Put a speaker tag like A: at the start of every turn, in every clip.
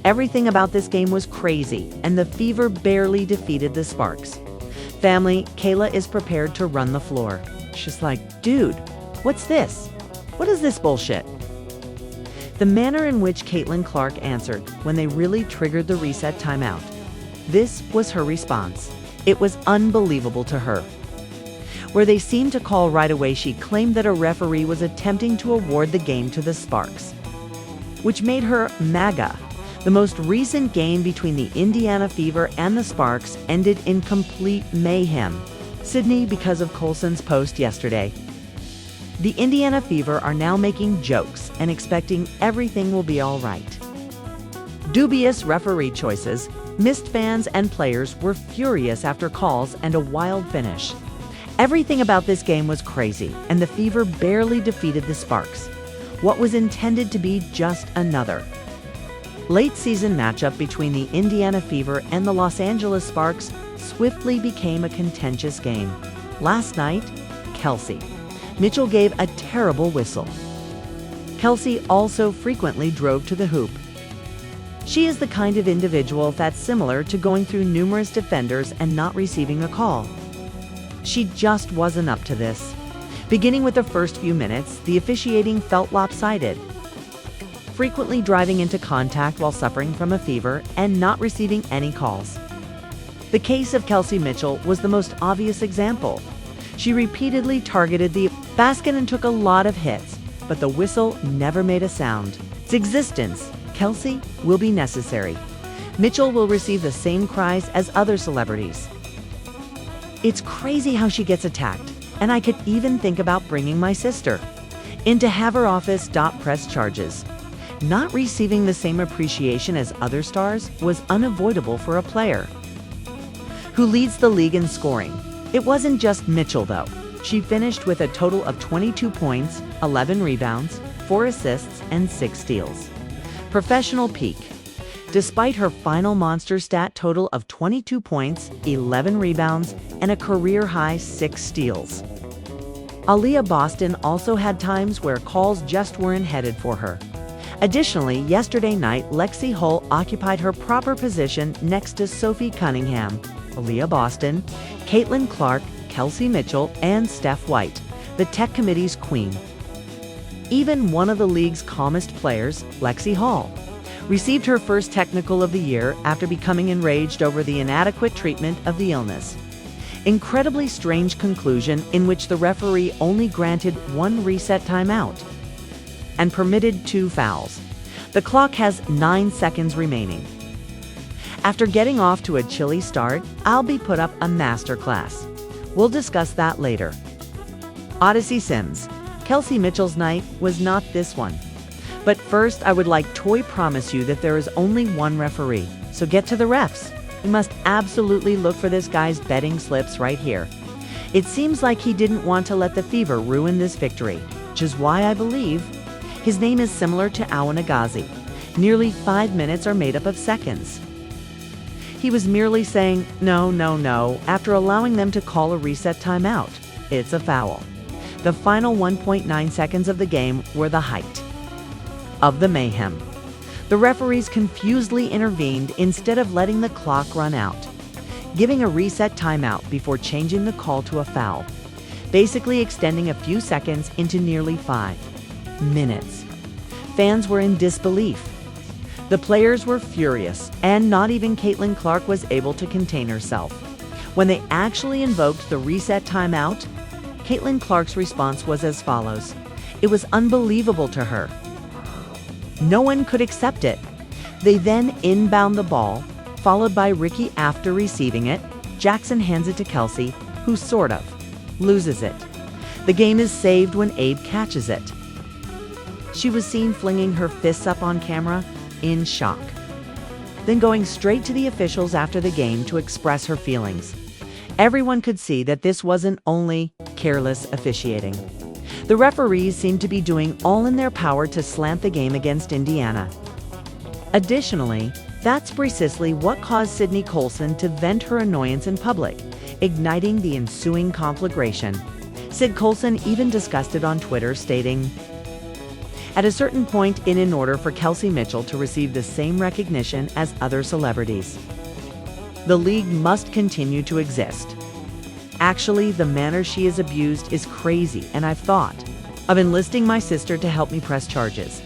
A: Everything about this game was crazy, and the Fever barely defeated the Sparks. Family, Kayla is prepared to run the floor. She's like, dude, what's this? What is this bullshit? The manner in which Caitlin Clark answered when they really triggered the reset timeout. This was her response. It was unbelievable to her. Where they seemed to call right away, she claimed that a referee was attempting to award the game to the Sparks, which made her MAGA. The most recent game between the Indiana Fever and the Sparks ended in complete mayhem. Sydney, because of Colson's post yesterday. The Indiana Fever are now making jokes and expecting everything will be all right. Dubious referee choices. Missed fans and players were furious after calls and a wild finish. Everything about this game was crazy, and the Fever barely defeated the Sparks. What was intended to be just another late-season matchup between the Indiana Fever and the Los Angeles Sparks swiftly became a contentious game. Last night, Kelsey Mitchell gave a terrible whistle. Kelsey also frequently drove to the hoop. She is the kind of individual that's similar to going through numerous defenders and not receiving a call. She just wasn't up to this. Beginning with the first few minutes, the officiating felt lopsided. Frequently driving into contact while suffering from a fever and not receiving any calls. The case of Kelsey Mitchell was the most obvious example. She repeatedly targeted the basket and took a lot of hits, but the whistle never made a sound. Its existence, Kelsey, will be necessary. Mitchell will receive the same cries as other celebrities. It's crazy how she gets attacked, and I could even think about bringing my sister in to have her office press charges. Not receiving the same appreciation as other stars was unavoidable for a player who leads the league in scoring. It wasn't just Mitchell, though. She finished with a total of 22 points, 11 rebounds, 4 assists, and 6 steals. Professional peak. Despite her final monster stat total of 22 points, 11 rebounds, and a career-high 6 steals. Aaliyah Boston also had times where calls just weren't headed for her. Additionally, yesterday night, Lexi Hull occupied her proper position next to Sophie Cunningham, Aaliyah Boston, Caitlin Clark, Kelsey Mitchell, and Steph White, the tech committee's queen. Even one of the league's calmest players, Lexi Hull, received her first technical of the year after becoming enraged over the inadequate treatment of the illness. Incredibly strange conclusion in which the referee only granted 1 reset timeout and permitted 2 fouls. The clock has 9 seconds remaining. After getting off to a chilly start, I'll be put up a masterclass. We'll discuss that later. Odyssey Sims. Kelsey Mitchell's night was not this one. But first, I would like to promise you that there is only one referee, so get to the refs. You must absolutely look for this guy's betting slips right here. It seems like he didn't want to let the Fever ruin this victory, which is why I believe his name is similar to Awan Agazi. Nearly 5 minutes are made up of seconds. He was merely saying, no, no, no, after allowing them to call a reset timeout. It's a foul. The final 1.9 seconds of the game were the height of the mayhem. The referees confusedly intervened instead of letting the clock run out, giving a reset timeout before changing the call to a foul, basically extending a few seconds into nearly 5 minutes. Fans were in disbelief. The players were furious, and not even Caitlin Clark was able to contain herself. When they actually invoked the reset timeout, Caitlin Clark's response was as follows. It was unbelievable to her. No one could accept it. They then inbound the ball, followed by Ricky after receiving it. Jackson hands it to Kelsey, who sort of loses it. The game is saved when Abe catches it. She was seen flinging her fists up on camera in shock, then going straight to the officials after the game to express her feelings. Everyone could see that this wasn't only careless officiating. The referees seemed to be doing all in their power to slant the game against Indiana. Additionally, that's precisely what caused Sydney Colson to vent her annoyance in public, igniting the ensuing conflagration. Sid Colson even discussed it on Twitter, stating, At a certain point in order for Kelsey Mitchell to receive the same recognition as other celebrities, the league must continue to exist. Actually, the manner she is abused is crazy, and I've thought of enlisting my sister to help me press charges.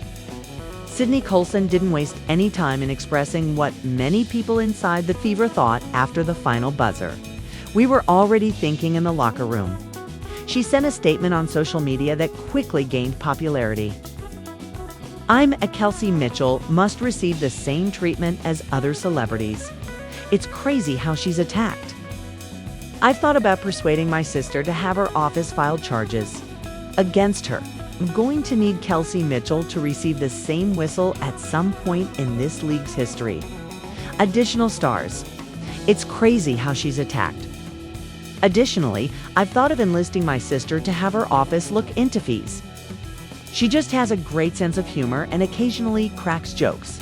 A: Sydney Colson didn't waste any time in expressing what many people inside the Fever thought after the final buzzer. We were already thinking in the locker room. She sent a statement on social media that quickly gained popularity. I'm a Kelsey Mitchell, must receive the same treatment as other celebrities. It's crazy how she's attacked. I've thought about persuading my sister to have her office file charges against her. I'm going to need Kelsey Mitchell to receive the same whistle at some point in this league's history. Additional stars. It's crazy how she's attacked. Additionally, I've thought of enlisting my sister to have her office look into fees. She just has a great sense of humor and occasionally cracks jokes.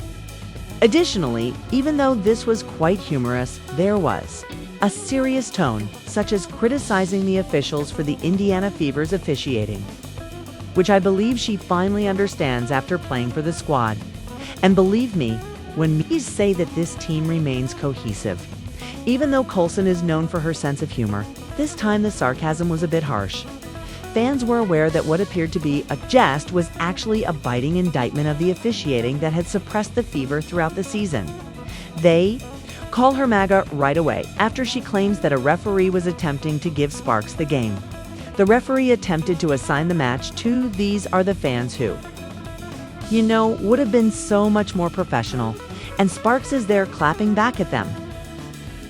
A: Additionally, even though this was quite humorous, there was a serious tone, such as criticizing the officials for the Indiana Fever's officiating, which I believe she finally understands after playing for the squad. And believe me, when me say that this team remains cohesive. Even though Colson is known for her sense of humor, this time the sarcasm was a bit harsh. Fans were aware that what appeared to be a jest was actually a biting indictment of the officiating that had suppressed the Fever throughout the season. They call her MAGA right away after she claims that a referee was attempting to give Sparks the game. The referee attempted to assign the match to "These are the fans who," would have been so much more professional, and Sparks is there clapping back at them.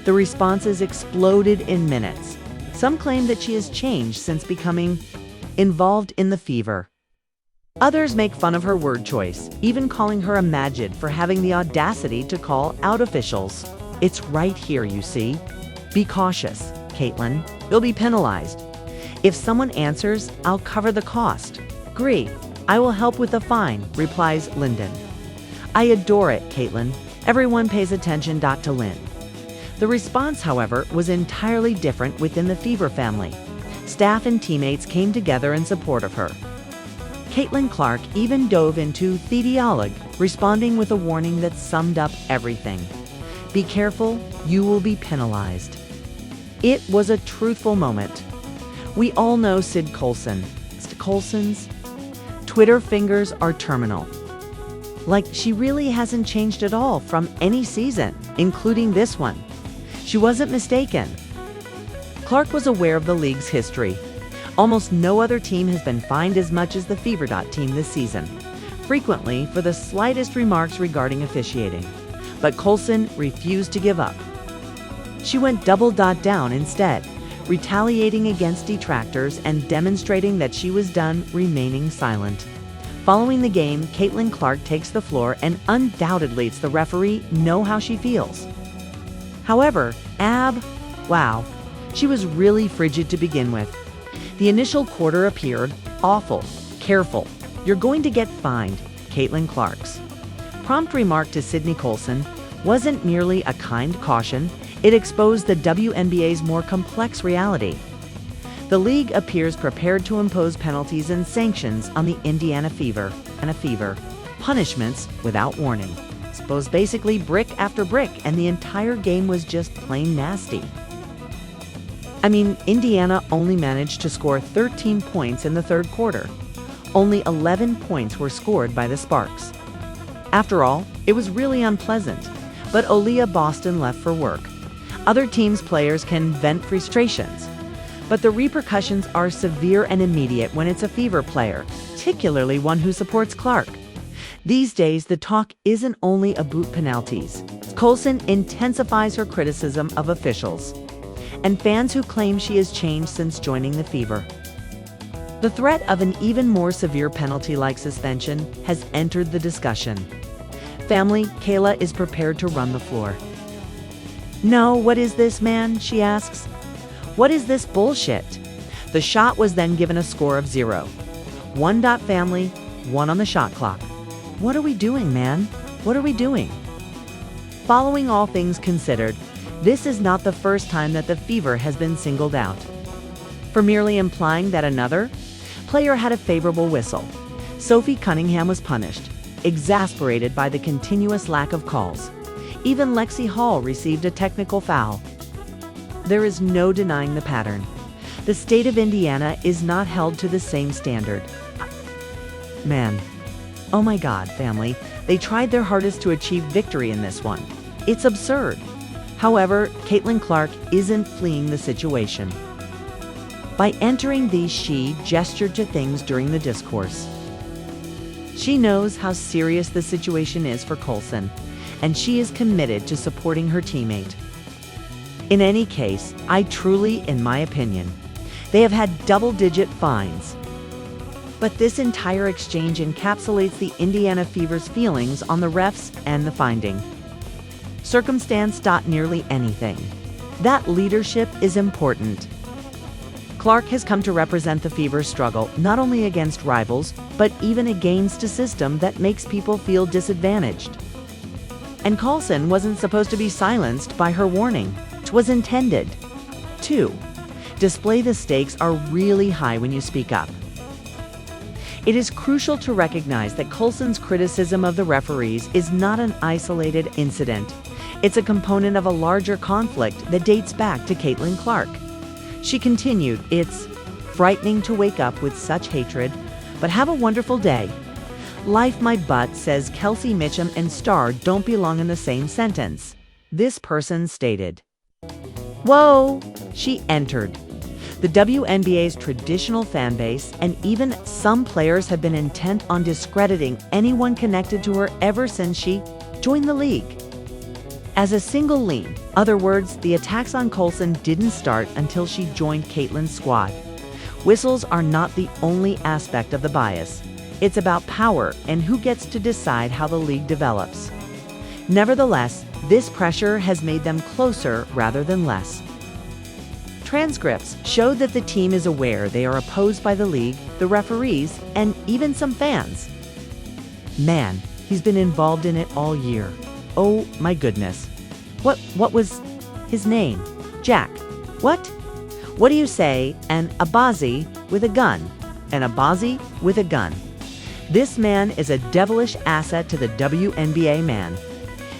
A: The responses exploded in minutes. Some claim that she has changed since becoming involved in the Fever. Others make fun of her word choice, even calling her a magid for having the audacity to call out officials. It's right here, you see. Be cautious, Caitlin. You'll be penalized. If someone answers, I'll cover the cost. Agree. I will help with the fine, replies Lyndon. I adore it, Caitlin. Everyone pays attention to Lynn. The response, however, was entirely different within the Fever family. Staff and teammates came together in support of her. Caitlin Clark even dove into the dialogue, responding with a warning that summed up everything. Be careful, you will be penalized. It was a truthful moment. We all know Sid Colson. Colson's Twitter fingers are terminal. Like she really hasn't changed at all from any season, including this one. She wasn't mistaken. Clark was aware of the league's history. Almost no other team has been fined as much as the Fever team this season, frequently for the slightest remarks regarding officiating. But Colson refused to give up. She went double down instead, retaliating against detractors and demonstrating that she was done remaining silent. Following the game, Caitlin Clark takes the floor and undoubtedly lets the referee know how she feels. However, wow, she was really frigid to begin with. The initial quarter appeared awful, careful, you're going to get fined, Caitlin Clark's prompt remark to Sydney Colson wasn't merely a kind caution, it exposed the WNBA's more complex reality. The league appears prepared to impose penalties and sanctions on the Indiana Fever, punishments without warning. Suppose basically brick after brick, and the entire game was just plain nasty. I mean, Indiana only managed to score 13 points in the third quarter. Only 11 points were scored by the Sparks. After all, it was really unpleasant, but Aaliyah Boston left for work. Other teams' players can vent frustrations, but the repercussions are severe and immediate when it's a Fever player, particularly one who supports Clark. These days, the talk isn't only about penalties. Colson intensifies her criticism of officials and fans who claim she has changed since joining the Fever. The threat of an even more severe penalty like suspension has entered the discussion. Family, Kayla is prepared to run the floor. No, what is this, man? She asks. What is this bullshit? The shot was then given a score of 0. 1. Family, 1 on the shot clock. What are we doing, man? What are we doing? Following all things considered, this is not the first time that the Fever has been singled out for merely implying that another player had a favorable whistle. Sophie Cunningham was punished, exasperated by the continuous lack of calls. Even Lexi Hall received a technical foul. There is no denying the pattern. The state of Indiana is not held to the same standard. Man. Oh my God, family. They tried their hardest to achieve victory in this one. It's absurd. However, Caitlin Clark isn't fleeing the situation. By entering these, she gestured to things during the discourse. She knows how serious the situation is for Colson, and she is committed to supporting her teammate. In any case, in my opinion, they have had double-digit fines. But this entire exchange encapsulates the Indiana Fever's feelings on the refs and the finding. Circumstance. Nearly anything. That leadership is important. Clark has come to represent the Fever's struggle not only against rivals, but even against a system that makes people feel disadvantaged. And Colson wasn't supposed to be silenced by her warning. It was intended. 2. Display the stakes are really high when you speak up. It is crucial to recognize that Colson's criticism of the referees is not an isolated incident. It's a component of a larger conflict that dates back to Caitlin Clark. She continued, "It's frightening to wake up with such hatred, but have a wonderful day. Life my butt says Kelsey Mitchum and Starr don't belong in the same sentence," this person stated. Whoa! She entered. The WNBA's traditional fan base and even some players have been intent on discrediting anyone connected to her ever since she joined the league. As a single lean, other words, the attacks on Colson didn't start until she joined Caitlin's squad. Whistles are not the only aspect of the bias. It's about power and who gets to decide how the league develops. Nevertheless, this pressure has made them closer rather than less. Transcripts show that the team is aware they are opposed by the league, the referees, and even some fans. Man, he's been involved in it all year. Oh my goodness. What was his name? Jack. What? What do you say? An Abazi with a gun. An Abazi with a gun. This man is a devilish asset to the WNBA, man.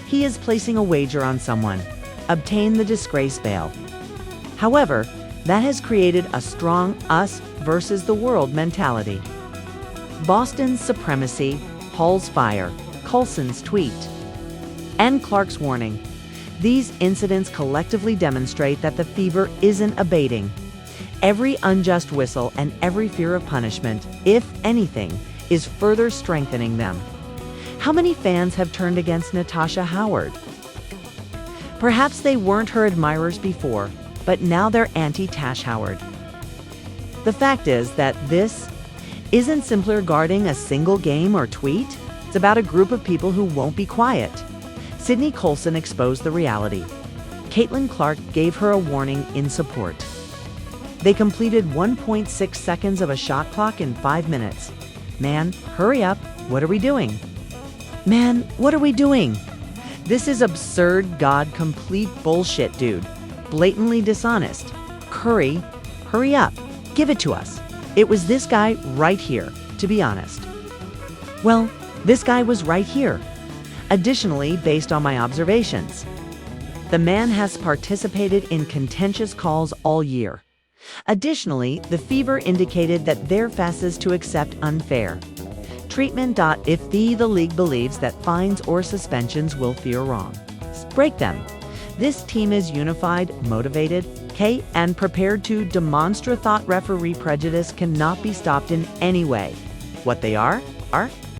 A: He is placing a wager on someone. Obtain the disgrace bail. However, that has created a strong us versus the world mentality. Boston's supremacy, Hall's fire, Colson's tweet, and Clark's warning. These incidents collectively demonstrate that the Fever isn't abating. Every unjust whistle and every fear of punishment, if anything, is further strengthening them. How many fans have turned against Natasha Howard? Perhaps they weren't her admirers before, but now they're anti-Tash Howard. The fact is that this isn't simply regarding a single game or tweet. It's about a group of people who won't be quiet. Sydney Colson exposed the reality. Caitlin Clark gave her a warning in support. They completed 1.6 seconds of a shot clock in 5 minutes. Man, hurry up. What are we doing? Man, what are we doing? This is absurd, complete bullshit, dude. Blatantly dishonest. Curry, hurry up. Give it to us. It was this guy right here, to be honest. Well, this guy was right here. Additionally, based on my observations, the man has participated in contentious calls all year. Additionally, the Fever indicated that they're fastest to accept unfair treatment. If the league believes that fines or suspensions will feel wrong, break them. This team is unified, motivated, and prepared to demonstrate that referee prejudice cannot be stopped in any way. What they are